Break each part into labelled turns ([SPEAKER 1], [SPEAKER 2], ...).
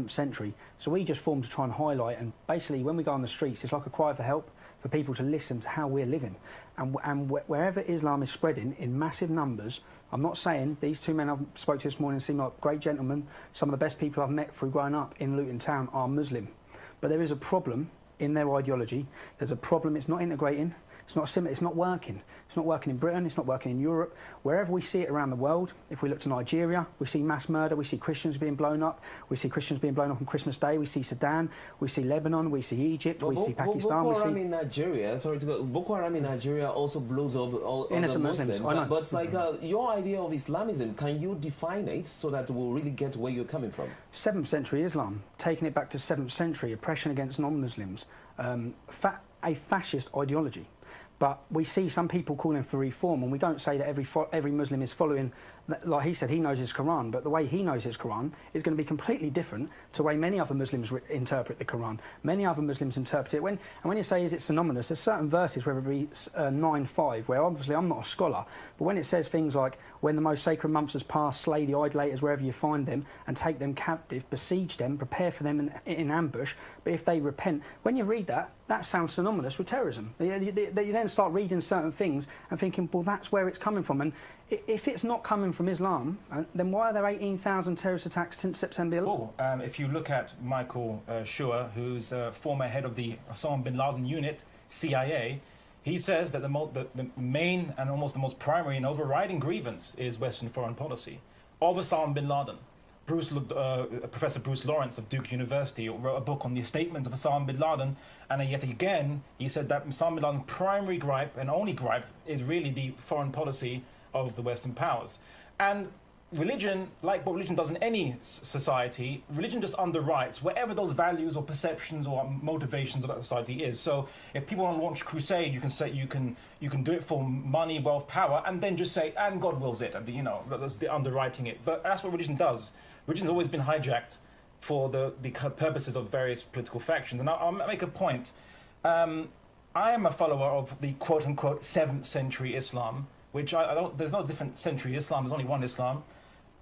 [SPEAKER 1] century, so we just formed to try and highlight, and basically when we go on the streets it's like a cry for help for people to listen to how we're living, and wherever Islam is spreading in massive numbers. I'm not saying these two men I've spoke to this morning seem like great gentlemen, some of the best people I've met through growing up in Luton Town are Muslim, but there is a problem in their ideology. There's a problem. It's not integrating. It's not working. It's not working in Britain. It's not working in Europe. Wherever we see it around the world, if we look to Nigeria, we see mass murder. We see Christians being blown up. We see Christians being blown up on Christmas Day. We see Sudan. We see Lebanon. We see Egypt. We see Pakistan.
[SPEAKER 2] Boko Haram in Nigeria. Sorry to go. Boko Haram in Nigeria also blows up all innocent Muslims. But it's like your idea of Islamism. Can you define it so that we'll really get where you're coming from?
[SPEAKER 1] 7th century Islam, taking it back to 7th century oppression against non-Muslims, a fascist ideology. But we see some people calling for reform, and we don't say that every Muslim is following, like he said, he knows his Quran, but the way he knows his Quran is going to be completely different to the way many other Muslims interpret the Quran. Many other Muslims interpret it. And when you say is it synonymous, there's certain verses, whether it be 9:5, where obviously I'm not a scholar, but when it says things like, when the most sacred months has passed, slay the idolaters wherever you find them, and take them captive, besiege them, prepare for them in ambush, but if they repent, when you read that, that sounds synonymous with terrorism. You then start reading certain things and thinking, well, that's where it's coming from. And if it's not coming from Islam, then why are there 18,000 terrorist attacks since September 11th?
[SPEAKER 3] Well, if you look at Michael Schur, who's former head of the Osama bin Laden unit, CIA, he says that the main and almost the most primary and overriding grievance is Western foreign policy of Osama bin Laden. Professor Bruce Lawrence of Duke University wrote a book on the statements of Osama bin Laden, and yet again he said that Osama bin Laden's primary gripe and only gripe is really the foreign policy of the Western powers. And religion, like what religion does in any society, religion just underwrites whatever those values or perceptions or motivations of that society is. So if people want to launch a crusade, you can say you can do it for money, wealth, power, and then just say, and God wills it, and that's the underwriting it. But that's what religion does. Religion's always been hijacked for the purposes of various political factions. And I'll make a point. I am a follower of the quote-unquote 7th century Islam, which there's no different century Islam, there's only one Islam.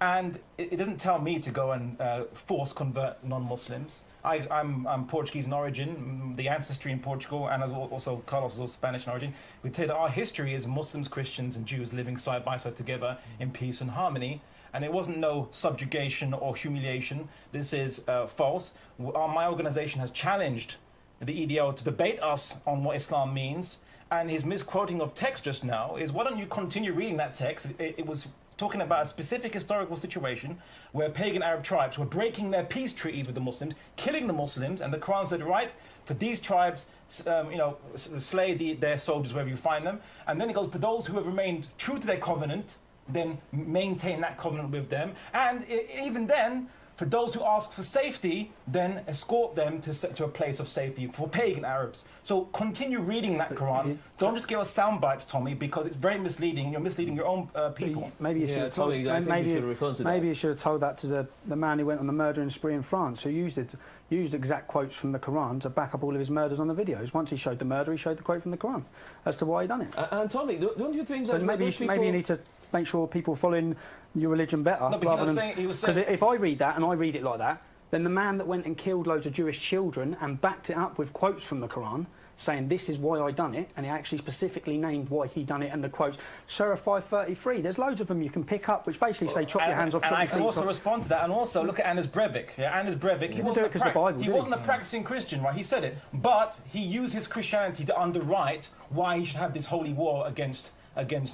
[SPEAKER 3] And it doesn't tell me to go and force convert non-Muslims. I'm Portuguese in origin, the ancestry in Portugal, and as also Carlos is also Spanish in origin. We tell you that our history is Muslims, Christians, and Jews living side by side together in peace and harmony. And it wasn't no subjugation or humiliation. This is false. My organization has challenged the EDL to debate us on what Islam means. And his misquoting of text just now is, why don't you continue reading that text? It was talking about a specific historical situation where pagan Arab tribes were breaking their peace treaties with the Muslims, killing the Muslims, and the Quran said, right, for these tribes, slay their soldiers wherever you find them. And then it goes, for those who have remained true to their covenant, then maintain that covenant with them. And even then, for those who ask for safety, then escort them to a place of safety for pagan Arabs. So continue reading that Quran. Don't just give us sound bites, Tommy, because it's very misleading. You're misleading your own people.
[SPEAKER 1] Maybe you should have told that to the man who went on the murdering spree in France, who used exact quotes from the Quran to back up all of his murders on the videos. Once he showed the murder, he showed the quote from the Quran as to why he done it.
[SPEAKER 2] And Tommy, don't you think that
[SPEAKER 1] maybe you need to make sure people are following your religion better.
[SPEAKER 3] No, but
[SPEAKER 1] because if I read that and I read it like that, then the man that went and killed loads of Jewish children and backed it up with quotes from the Quran saying this is why I done it, and he actually specifically named why he done it, and the quotes, Surah 533, there's loads of them you can pick up which basically say chop your hands off.
[SPEAKER 3] And I can also respond to that, and also look at Anders Breivik. Yeah, Anders Breivik, he wasn't a practicing Christian, right? He said it, but he used his Christianity to underwrite why he should have this holy war against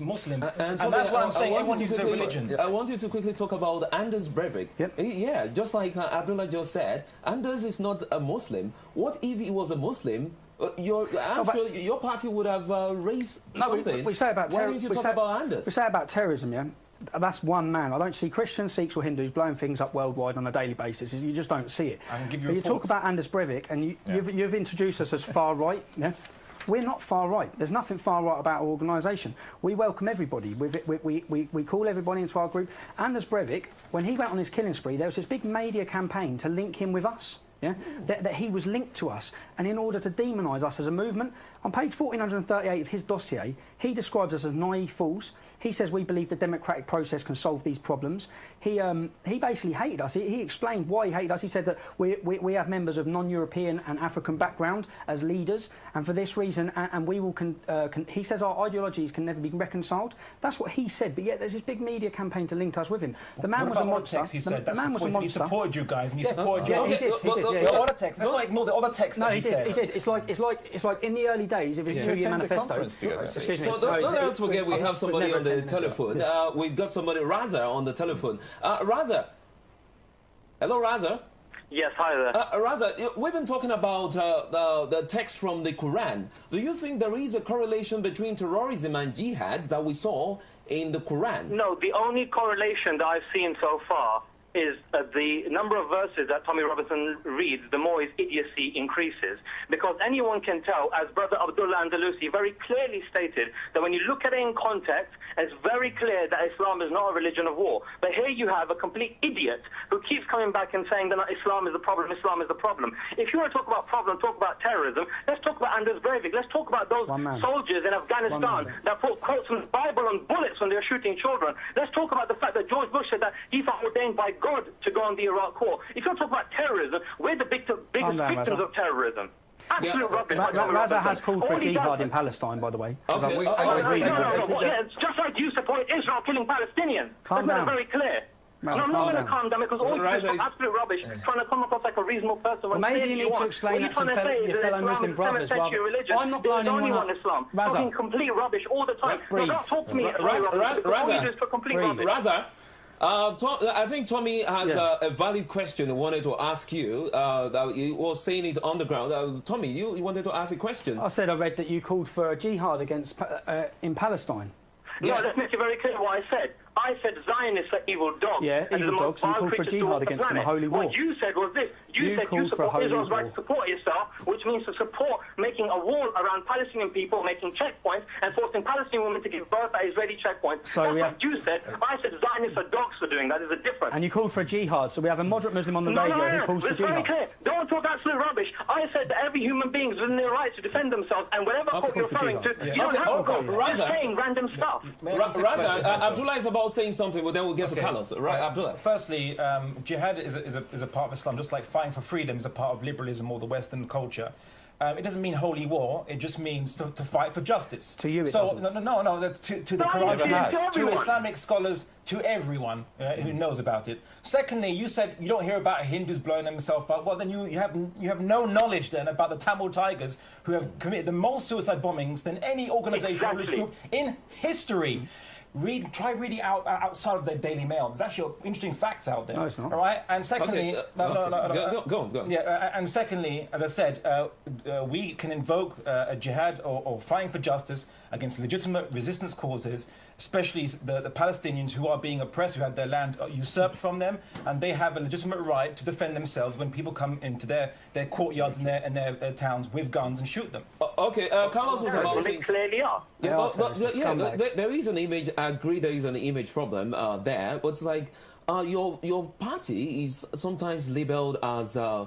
[SPEAKER 3] Muslims, and that's what I'm saying. Everyone uses their religion.
[SPEAKER 2] I want you to quickly talk about Anders Breivik.
[SPEAKER 1] Yep.
[SPEAKER 2] Yeah, just like Abdullah just said, Anders is not a Muslim. What if he was a Muslim? Your party would have raised something.
[SPEAKER 1] We say about
[SPEAKER 2] Why don't you talk about Anders?
[SPEAKER 1] We say about terrorism, yeah? That's one man. I don't see Christians, Sikhs or Hindus blowing things up worldwide on a daily basis. You just don't see it.
[SPEAKER 3] I can give you
[SPEAKER 1] but
[SPEAKER 3] reports.
[SPEAKER 1] You talk about Anders Breivik, and you've introduced us as far right, yeah? We're not far right. There's nothing far right about our organisation. We welcome everybody. We call everybody into our group. Anders Breivik, when he went on his killing spree, there was this big media campaign to link him with us. yeah, that he was linked to us, and in order to demonise us as a movement, on page 1438 of his dossier, he describes us as naive fools. He says we believe the democratic process can solve these problems. He basically hated us. He explained why he hated us. He said that we have members of non-European and African background as leaders, and for this reason, and we will. He says our ideologies can never be reconciled. That's what he said. But yet there's this big media campaign to link us with him. The man was a monster.
[SPEAKER 3] He said
[SPEAKER 1] the man was a monster.
[SPEAKER 3] He supported you guys, and he supported you.
[SPEAKER 1] Yeah, he did.
[SPEAKER 3] The other text. Let's not ignore the other text.
[SPEAKER 1] No, he did. It's like in the early days of his 2-year manifesto.
[SPEAKER 2] Excuse me. So don't forget we have somebody on the telephone. We've got somebody, Raza, on the telephone. Raza. Hello, Raza.
[SPEAKER 4] Yes, hi there.
[SPEAKER 2] Raza, we've been talking about the text from the Quran. Do you think there is a correlation between terrorism and jihads that we saw in the Quran?
[SPEAKER 4] No, the only correlation that I've seen so far is the number of verses that Tommy Robinson reads, the more his idiocy increases. Because anyone can tell, as Brother Abdullah Andalusi very clearly stated, that when you look at it in context, it's very clear that Islam is not a religion of war. But here you have a complete idiot who keeps coming back and saying that Islam is the problem, Islam is the problem. If you want to talk about problem, talk about terrorism, let's talk about Anders Breivik. Let's talk about those soldiers in Afghanistan that put quotes from the Bible on bullets when they were shooting children. Let's talk about the fact that George Bush said that he felt ordained by God to go on the Iraq war. If you want to talk about terrorism, we're the biggest victims of terrorism. Absolute rubbish.
[SPEAKER 1] Raza has called for jihad in Palestine, by the way.
[SPEAKER 4] Okay. It's just like you support Israel killing Palestinians.
[SPEAKER 1] Calm down.
[SPEAKER 4] Very clear. No, I'm not going to calm down because all this is absolute rubbish, trying to come across like a reasonable person.
[SPEAKER 1] Well, maybe you need to explain that to your fellow Muslim brothers. I'm not blowing anyone up.
[SPEAKER 4] Islam. Talking complete rubbish all the time. No, don't talk to me.
[SPEAKER 2] Raza. I think Tommy has a valid question he wanted to ask you. He was saying it on the ground. Tommy, you wanted to ask a question.
[SPEAKER 1] I said I read that you called for a jihad against in Palestine.
[SPEAKER 4] No, let's make it very clear what I said. I said Zionists are evil dogs.
[SPEAKER 1] Yeah, evil dogs. And you called for jihad against them, a holy war.
[SPEAKER 4] What you said was this. You said you support Israel's right to support itself, which means to support making a wall around Palestinian people, making checkpoints, and forcing Palestinian women to give birth at Israeli checkpoints. So that's what you said. I said Zionists are dogs for doing that. There's a difference.
[SPEAKER 1] And you called for a jihad. So we have a moderate Muslim on the radio who calls for jihad.
[SPEAKER 4] Very clear. Don't talk absolute rubbish. I said that every human being is within their right to defend themselves, and whatever court you're referring to, you don't have a court. You're saying random stuff.
[SPEAKER 2] Raza, Abdullah is about saying something, but then we'll get to Carlos. Right, Abdullah.
[SPEAKER 3] Firstly, jihad is a part of Islam, just like fighting for freedom is a part of liberalism or the Western culture. It doesn't mean holy war. It just means to fight for justice.
[SPEAKER 1] To you, it
[SPEAKER 3] doesn't. No. To the Quran, to Islamic scholars, to everyone who knows about it. Secondly, you said you don't hear about Hindus blowing themselves up. Well, then you have no knowledge then about the Tamil Tigers who have committed the most suicide bombings than any organisation or religious group in history. Try reading outside of their Daily Mail. There's actually interesting facts out there.
[SPEAKER 1] No, it's not.
[SPEAKER 3] All right. And secondly,
[SPEAKER 2] Go on.
[SPEAKER 3] Yeah. And secondly, as I said, we can invoke a jihad or fighting for justice against legitimate resistance causes, especially the Palestinians who are being oppressed, who had their land usurped from them, and they have a legitimate right to defend themselves when people come into their courtyards and their towns with guns and shoot them.
[SPEAKER 2] Okay. Carlos was about.
[SPEAKER 4] They clearly are.
[SPEAKER 2] There is an image. I agree there is an image problem there, but it's like your party is sometimes labelled as a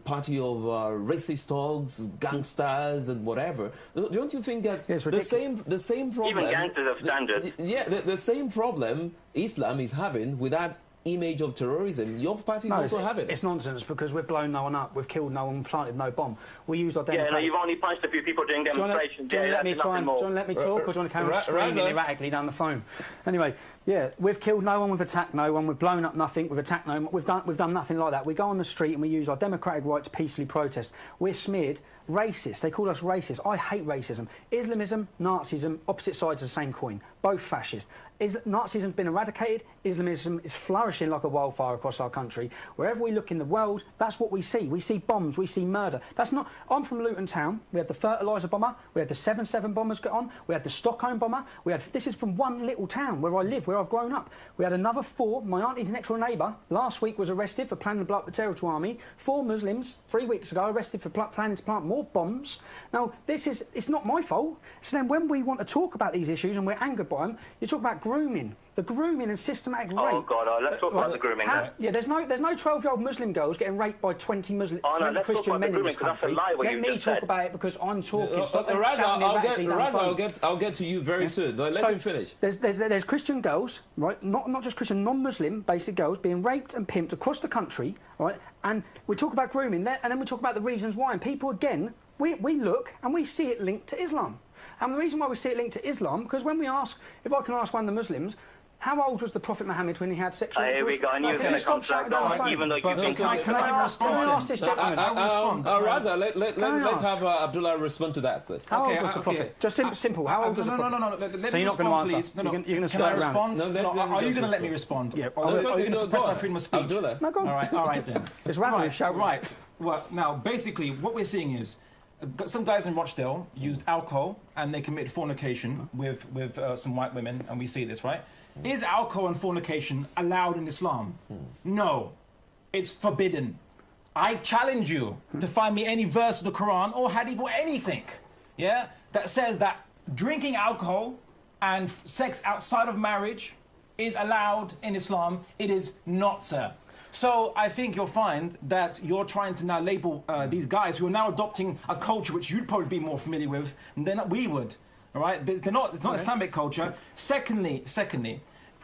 [SPEAKER 2] party of racist dogs, gangsters, and whatever. Don't you think that the same problem?
[SPEAKER 4] Even gangsters have standards.
[SPEAKER 2] The same problem Islam is having with that image of terrorism, your party is also having.
[SPEAKER 1] It's nonsense because we've blown no one up, we've killed no one, planted no bomb. We used our democratic...
[SPEAKER 4] Yeah, no, you've only punched a few people doing demonstrations.
[SPEAKER 1] Do you want to let me talk, or do you want to carry on screaming erratically down the phone? Anyway, yeah, we've killed no one, we've attacked no one, we've blown up nothing, we've attacked no one, we've done nothing like that. We go on the street and we use our democratic right to peacefully protest. We're smeared racist. They call us racist. I hate racism. Islamism, Nazism, opposite sides of the same coin. Both fascist. Nazism's been eradicated. Islamism is flourishing like a wildfire across our country. Wherever we look in the world, that's what we see. We see bombs. We see murder. That's not... I'm from Luton Town. We had the fertiliser bomber. We had the 7/7 bombers get on. We had the Stockholm bomber. We had... This is from one little town where I live, where I've grown up. We had another 4. My auntie's next door neighbour last week was arrested for planning to blow up the Territorial Army. 4 Muslims 3 weeks ago arrested for planning to plant more bombs. Now, it's not my fault. So then when we want to talk about these issues and we're angered by them, you talk about grooming. The grooming and systematic rape.
[SPEAKER 4] Oh God! Let's talk about the grooming.
[SPEAKER 1] Yeah, there's no 12-year-old Muslim girls getting raped by 20 Muslim Christian men in this country.
[SPEAKER 4] Let
[SPEAKER 1] me talk about it because I'm talking.
[SPEAKER 2] I'll get to you very soon. But let him finish.
[SPEAKER 1] There's Christian girls, right? Not just Christian, non-Muslim basic girls being raped and pimped across the country, right? And we talk about grooming there, and then we talk about the reasons why. And people again, we look and we see it linked to Islam. And the reason why we see it linked to Islam, because when we ask, if I can ask one of the Muslims, how old was the Prophet Muhammad when he had sexual intercourse?
[SPEAKER 4] Here we go. I knew he was going to come to that, even though you think...
[SPEAKER 1] Can I ask this gentleman?
[SPEAKER 2] Raza, let's have Abdullah respond to that, please.
[SPEAKER 1] How old was the Prophet? Just simple. How old was the Prophet?
[SPEAKER 3] No.
[SPEAKER 1] So you're not going to answer? You're going to skirt around?
[SPEAKER 3] Are you going to let me respond?
[SPEAKER 1] Yeah.
[SPEAKER 3] Are you going to suppress my freedom of speech?
[SPEAKER 2] Abdullah.
[SPEAKER 1] No, go on.
[SPEAKER 3] All right then.
[SPEAKER 1] It's Raza.
[SPEAKER 3] Right. Well, now, basically, what we're seeing is some guys in Rochdale used alcohol and they committed fornication with some white women, and we see this, right? Is alcohol and fornication allowed in Islam? No. It's forbidden. I challenge you to find me any verse of the Quran or hadith or anything, yeah, that says that drinking alcohol and sex outside of marriage is allowed in Islam. It is not, sir. So I think you'll find that you're trying to now label these guys who are now adopting a culture which you'd probably be more familiar with than we would. All right, it's not Islamic culture. Secondly,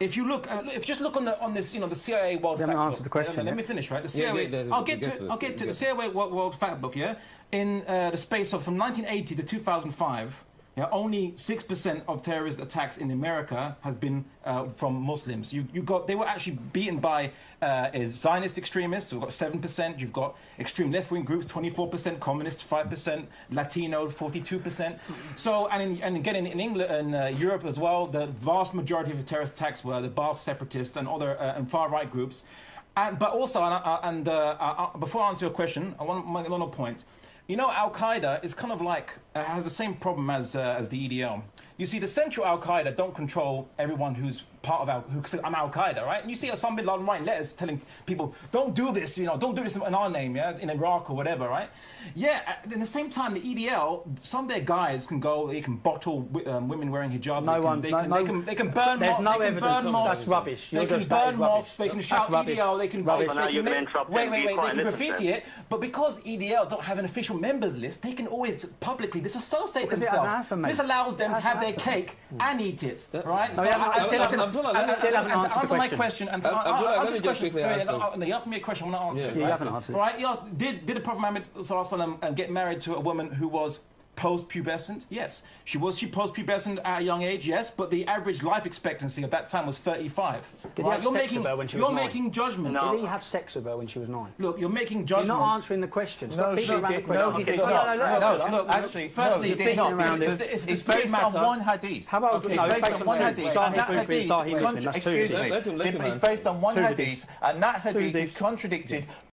[SPEAKER 3] if you look, if you just look on this, the CIA World Fact Book.
[SPEAKER 1] Answered the question.
[SPEAKER 3] Let me finish, right? The CIA. I'll get to it. The CIA World Fact Book. Yeah, in the space of from 1980 to 2005. Yeah, only 6% of terrorist attacks in America has been from Muslims. They were actually beaten by Zionist extremists, who've got 7%. You've got extreme left-wing groups, 24%, communists, 5%, Latino, 42%. So, and again in England and Europe as well, the vast majority of the terrorist attacks were the Basque separatists and other and far-right groups. But also, before I answer your question, I want to make another point. Al-Qaeda is kind of like, has the same problem as the EDL. You see, the central Al-Qaeda don't control everyone who's part of who says, I'm Al-Qaeda, right? And you see Osama bin Laden writing letters telling people, don't do this, don't do this in our name, yeah, in Iraq or whatever, right? Yeah, at the same time, the EDL, some of their guys can go, they can bottle women wearing hijabs. They can burn
[SPEAKER 1] There's no evidence.
[SPEAKER 3] Mosques.
[SPEAKER 1] That's rubbish.
[SPEAKER 3] They can burn mosques, they can shout EDL, they can...
[SPEAKER 4] Wait,
[SPEAKER 3] they can graffiti it, but because EDL don't have an official members list, they can always publicly disassociate themselves. This allows them to have their cake and eat it, right? So I still haven't answered my question. And he asked me a question. I want to answer it.
[SPEAKER 1] You haven't answered.
[SPEAKER 3] Right? He asked, did the Prophet Muhammad get married to a woman who was post-pubescent? Yes. She post-pubescent at a young age? Yes. But the average life expectancy at that time was 35.
[SPEAKER 1] Did he have sex with her when she was 9?
[SPEAKER 3] You're making judgments.
[SPEAKER 1] Did he have sex with her when she was 9?
[SPEAKER 3] Look, you're making judgments.
[SPEAKER 1] You're not answering the question.
[SPEAKER 5] No, he did not. No, actually,
[SPEAKER 3] firstly,
[SPEAKER 5] he did not. It's based on one hadith.
[SPEAKER 1] How about
[SPEAKER 5] it's based on one hadith, and that hadith, excuse me, it's based on one hadith, and that hadith is contradicted